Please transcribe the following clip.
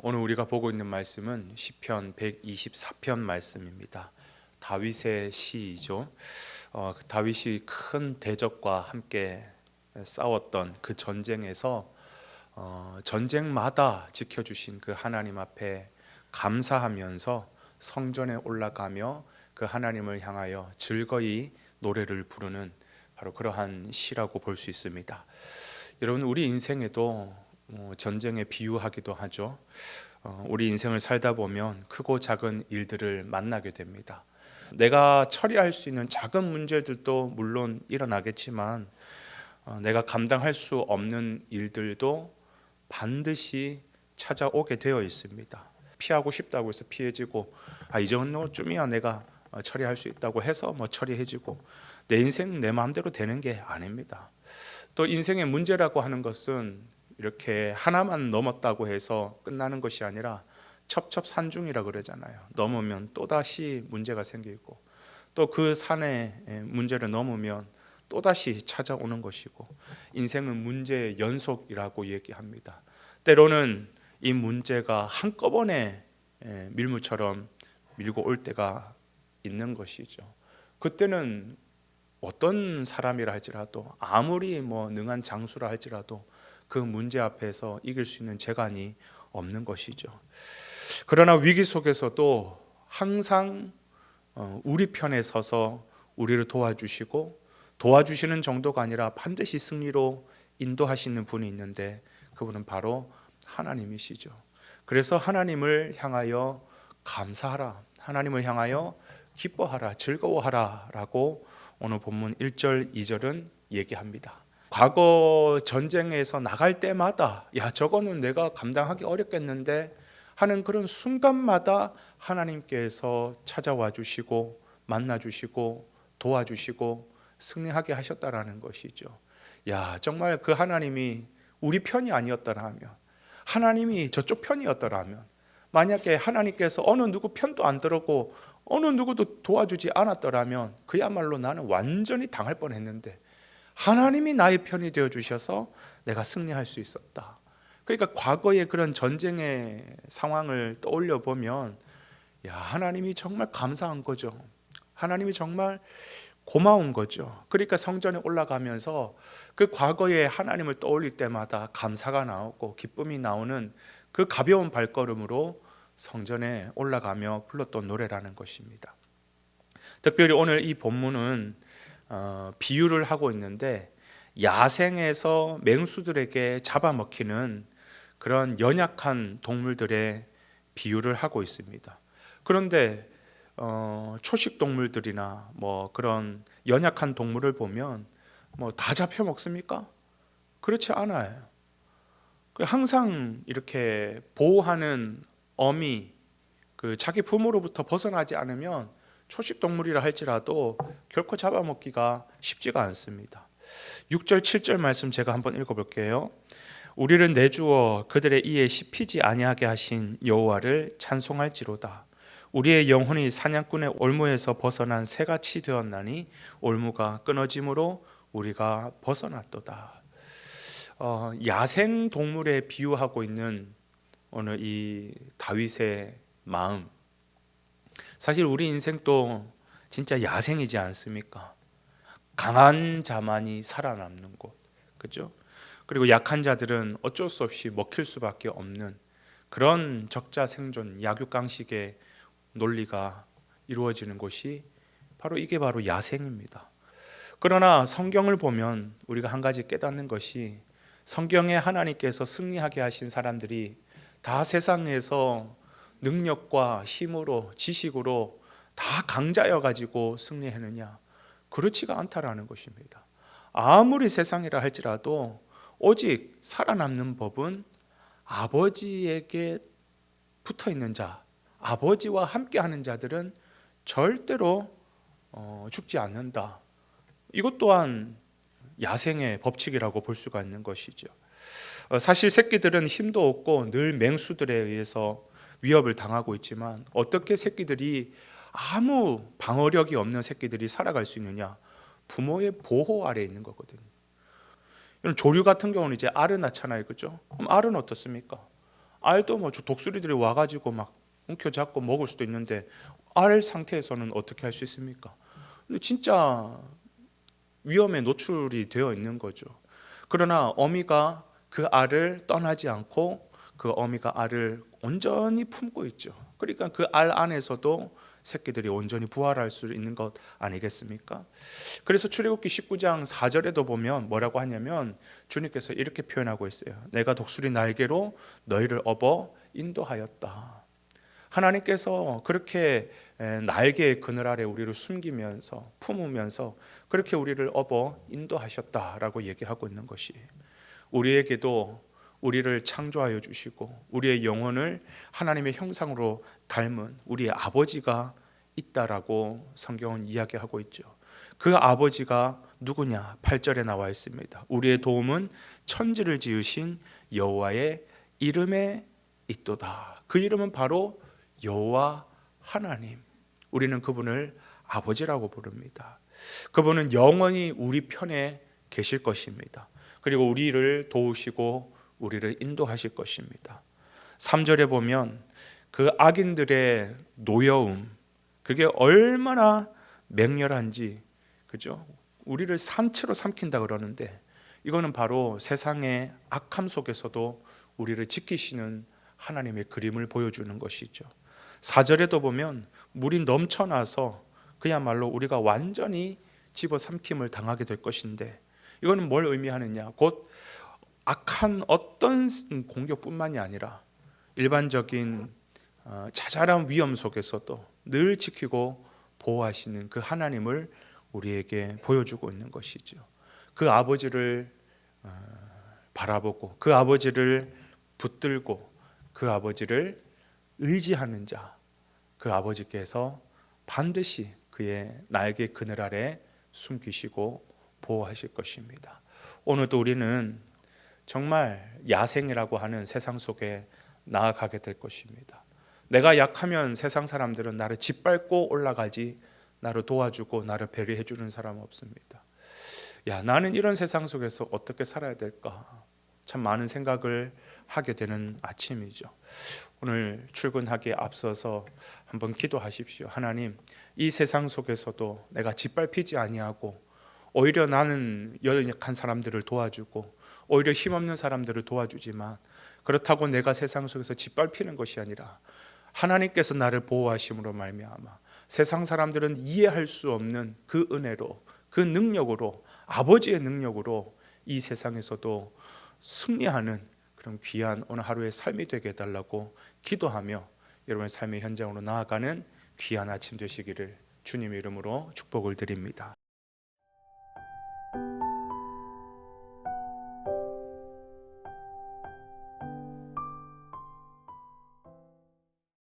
오늘 우리가 보고 있는 말씀은 시편 124편 말씀입니다. 다윗의 시이죠. 다윗이 큰 대적과 함께 싸웠던 그 전쟁에서 전쟁마다 지켜주신 그 하나님 앞에 감사하면서 성전에 올라가며 그 하나님을 향하여 즐거이 노래를 부르는 바로 그러한 시라고 볼 수 있습니다. 여러분, 우리 인생에도 전쟁에 비유하기도 하죠. 우리 인생을 살다 보면 크고 작은 일들을 만나게 됩니다. 내가 처리할 수 있는 작은 문제들도 물론 일어나겠지만 내가 감당할 수 없는 일들도 반드시 찾아오게 되어 있습니다. 피하고 싶다고 해서 피해지고, 이 정도쯤이야 내가 처리할 수 있다고 해서 처리해지고, 내 인생 내 마음대로 되는 게 아닙니다. 또 인생의 문제라고 하는 것은 이렇게 하나만 넘었다고 해서 끝나는 것이 아니라 첩첩산중이라 그러잖아요. 넘으면 또다시 문제가 생기고, 또 그 산의 문제를 넘으면 또다시 찾아오는 것이고, 인생은 문제의 연속이라고 얘기합니다. 때로는 이 문제가 한꺼번에 밀물처럼 밀고 올 때가 있는 것이죠. 그때는 어떤 사람이라 할지라도, 아무리 능한 장수라 할지라도 그 문제 앞에서 이길 수 있는 재간이 없는 것이죠. 그러나 위기 속에서도 항상 우리 편에 서서 우리를 도와주시고, 도와주시는 정도가 아니라 반드시 승리로 인도하시는 분이 있는데, 그분은 바로 하나님이시죠. 그래서 하나님을 향하여 감사하라, 하나님을 향하여 기뻐하라, 즐거워하라 라고 오늘 본문 1절 2절은 얘기합니다. 과거 전쟁에서 나갈 때마다 저거는 내가 감당하기 어렵겠는데 하는 그런 순간마다 하나님께서 찾아와 주시고 만나 주시고 도와주시고 승리하게 하셨다라는 것이죠. 정말 그 하나님이 우리 편이 아니었더라면, 하나님이 저쪽 편이었더라면, 만약에 하나님께서 어느 누구 편도 안 들었고 어느 누구도 도와주지 않았더라면 그야말로 나는 완전히 당할 뻔했는데, 하나님이 나의 편이 되어 주셔서 내가 승리할 수 있었다. 그러니까 과거의 그런 전쟁의 상황을 떠올려 보면 하나님이 정말 감사한 거죠. 하나님이 정말 고마운 거죠. 그러니까 성전에 올라가면서 그 과거의 하나님을 떠올릴 때마다 감사가 나오고 기쁨이 나오는 그 가벼운 발걸음으로 성전에 올라가며 불렀던 노래라는 것입니다. 특별히 오늘 이 본문은 비유를 하고 있는데, 야생에서 맹수들에게 잡아먹히는 그런 연약한 동물들의 비유를 하고 있습니다. 그런데 초식 동물들이나 그런 연약한 동물을 보면 다 잡혀 먹습니까? 그렇지 않아요. 항상 이렇게 보호하는 어미, 자기 부모로부터 벗어나지 않으면 초식 동물이라 할지라도 결코 잡아먹기가 쉽지가 않습니다. 6절 7절 말씀 제가 한번 읽어볼게요. 우리를 내주어 그들의 이에 씹히지 아니하게 하신 여호와를 찬송할지로다. 우리의 영혼이 사냥꾼의 올무에서 벗어난 새같이 되었나니 올무가 끊어짐으로 우리가 벗어났도다. 야생 동물에 비유하고 있는 오늘 이 다윗의 마음, 사실 우리 인생도 진짜 야생이지 않습니까? 강한 자만이 살아남는 곳, 그렇죠? 그리고 약한 자들은 어쩔 수 없이 먹힐 수밖에 없는 그런 적자 생존, 약육강식의 논리가 이루어지는 곳이 이게 바로 야생입니다. 그러나 성경을 보면 우리가 한 가지 깨닫는 것이, 성경에 하나님께서 승리하게 하신 사람들이 다 세상에서 능력과 힘으로 지식으로 다 강자여 가지고 승리했느냐? 그렇지가 않다라는 것입니다. 아무리 세상이라 할지라도 오직 살아남는 법은 아버지에게 붙어있는 자, 아버지와 함께하는 자들은 절대로 죽지 않는다. 이것 또한 야생의 법칙이라고 볼 수가 있는 것이죠. 사실 새끼들은 힘도 없고 늘 맹수들에 의해서 위협을 당하고 있지만, 어떻게 새끼들이, 아무 방어력이 없는 새끼들이 살아갈 수 있느냐? 부모의 보호 아래에 있는 거거든요. 조류 같은 경우는 이제 알을 낳잖아요, 그죠? 그럼 알은 어떻습니까? 알도 뭐 독수리들이 와가지고 막 움켜잡고 먹을 수도 있는데 알 상태에서는 어떻게 할 수 있습니까? 근데 진짜 위험에 노출이 되어 있는 거죠. 그러나 어미가 그 알을 떠나지 않고 그 어미가 알을 온전히 품고 있죠. 그러니까 그 알 안에서도 새끼들이 온전히 부활할 수 있는 것 아니겠습니까? 그래서 출애굽기 19장 4절에도 보면 뭐라고 하냐면 주님께서 이렇게 표현하고 있어요. 내가 독수리 날개로 너희를 업어 인도하였다. 하나님께서 그렇게 날개의 그늘 아래 우리를 숨기면서 품으면서 그렇게 우리를 업어 인도하셨다라고 얘기하고 있는 것이, 우리에게도 우리를 창조하여 주시고 우리의 영혼을 하나님의 형상으로 닮은 우리의 아버지가 있다라고 성경은 이야기하고 있죠. 그 아버지가 누구냐? 8절에 나와 있습니다. 우리의 도움은 천지를 지으신 여호와의 이름에 있도다. 그 이름은 바로 여호와 하나님. 우리는 그분을 아버지라고 부릅니다. 그분은 영원히 우리 편에 계실 것입니다. 그리고 우리를 도우시고 우리를 인도하실 것입니다. 3절에 보면 그 악인들의 노여움, 그게 얼마나 맹렬한지, 그죠? 우리를 산채로 삼킨다 그러는데 이거는 바로 세상의 악함 속에서도 우리를 지키시는 하나님의 그림을 보여주는 것이죠. 4절에도 보면 물이 넘쳐나서 그야말로 우리가 완전히 집어삼킴을 당하게 될 것인데, 이거는 뭘 의미하느냐? 곧 악한 어떤 공격뿐만이 아니라 일반적인 자잘한 위험 속에서도 늘 지키고 보호하시는 그 하나님을 우리에게 보여주고 있는 것이죠. 그 아버지를 바라보고 그 아버지를 붙들고 그 아버지를 의지하는 자, 그 아버지께서 반드시 그의 날개 그늘 아래 숨기시고 보호하실 것입니다. 오늘도 우리는 정말 야생이라고 하는 세상 속에 나아가게 될 것입니다. 내가 약하면 세상 사람들은 나를 짓밟고 올라가지 나를 도와주고 나를 배려해 주는 사람은 없습니다. 야, 나는 이런 세상 속에서 어떻게 살아야 될까? 참 많은 생각을 하게 되는 아침이죠. 오늘 출근하기에 앞서서 한번 기도하십시오. 하나님, 이 세상 속에서도 내가 짓밟히지 아니하고 오히려 나는 연약한 사람들을 도와주고 오히려 힘없는 사람들을 도와주지만, 그렇다고 내가 세상 속에서 짓밟히는 것이 아니라 하나님께서 나를 보호하심으로 말미암아 세상 사람들은 이해할 수 없는 그 은혜로, 그 능력으로, 아버지의 능력으로 이 세상에서도 승리하는 그런 귀한 오늘 하루의 삶이 되게 해달라고 기도하며 여러분의 삶의 현장으로 나아가는 귀한 아침 되시기를 주님의 이름으로 축복을 드립니다.